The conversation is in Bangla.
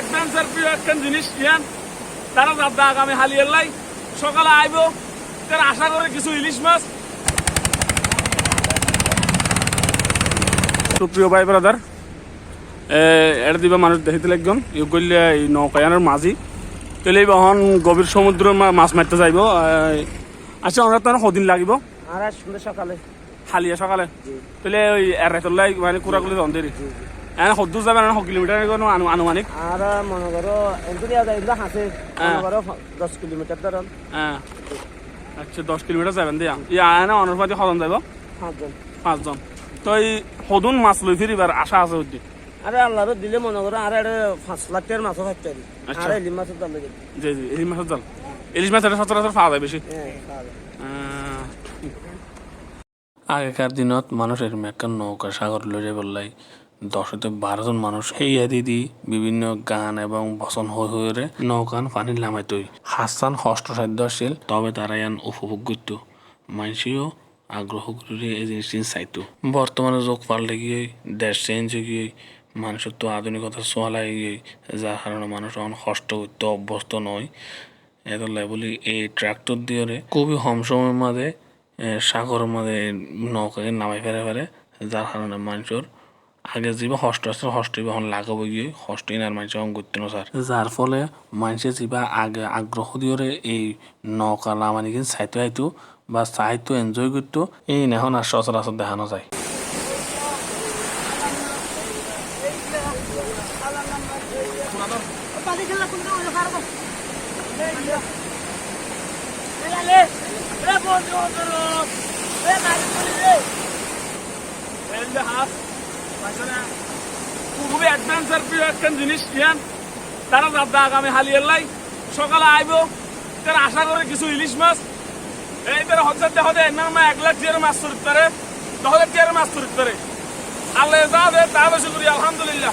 অ্যাডভেঞ্চার প্রিয় একটা জিনিস ইয়ান তারা যাবো আগামী হালিয়ার লাই সকালে আইব তার আশা করে কিছু ইলিশ মাছ। সুপ্রিয় ভাই ব্রাদার, এটা দিবা মানুষ দেখিতে একজন ইয়ে করলে এই নৌকায়ানের মাঝি তাহলে বহন গভীর সমুদ্র মাছ মারতে যাইব। আচ্ছা আমরা তো সদিন লাগিব আর সন্ধ্যা সকালে হালিয়া সকালে তাহলে ওই এরাতলাই মানে কুড়াগুলি তখন দেরি সদ্দুর যাবে না 100 কিলোমিটার আনুমানিক। আর মনে করো এগুলো হাসে মনে করো 10 কিলোমিটার ধরুন। হ্যাঁ আচ্ছা 10 কিলোমিটার যাবেন দিয়া ইয়া না অনুপাতি সদন যাব 5 জন। তো এই সদুন মাছ লই ফিরিবার আশা আছে ওই আরে আল্লাহর দিলে মনে করো আর 5 লাখ টাকার মাছও থাকতে পারি। আর ইলিশ মাছের দাম লাগে জি জি ইলিশ মাছের দাম ইলিশ মাছ এটা সচরাচর পাওয়া যায় বেশি। আগেকার দিনত মানুষের মেকান নৌকা সাগর লইয়া বললাই 10-12 জন মানুষ সেই দিদি বিভিন্ন গান এবং বচন হয়ে নৌকান পানি নামাইতই হাসান হস্তসাধ্য আছিল, তবে তারা ইয়ান উপভোগ করত মানুষও আগ্রহ করে এই জিনিসটি চাইতো। বর্তমানে যোগ পাল্টে গিয়ে দেশ চেঞ্জ হয়ে গিয়ে মানুষের তো আধুনিকতা ছোঁয়ালাই গিয়ে যার কারণে মানুষ এখন কষ্ট করতে অভ্যস্ত নয়। এত বলি এই ট্রাক্টর দিয়ে খুবই কম সময়ের মাঝে সাগরের মাঝে নৌকাকে নামাই ফেরে যার কারণে মানুষের আগে যা কষ্ট আছে কষ্ট এখন লাগাবো গিয়ে কষ্ট আর মানুষ এখন করতে না স্যার, যার ফলে মানুষের যা আগে আগ্রহ দিয়ে এই নৌকা নামানি কিন্তু চাইতে আইতো বা চাইতো এনজয় করতো এই এখন আর সচরাচর দেখানো যায়। খুবই অ্যাডভেঞ্চার প্রিয় একটা জিনিস ইয়ান তারা যাবো আগামী হালিয়ার লাই সকালে আইব তার আশা করে কিছু ইলিশ মাছ এই তারা হচ্ছে হতে এনার 1 লাখ টিয়ার মাছ ধরতে পারে 10 লাখ টিয়ার মাছ ধরতে পারে আল্লাহ যা দেয় তা বেশি করি আলহামদুলিল্লাহ।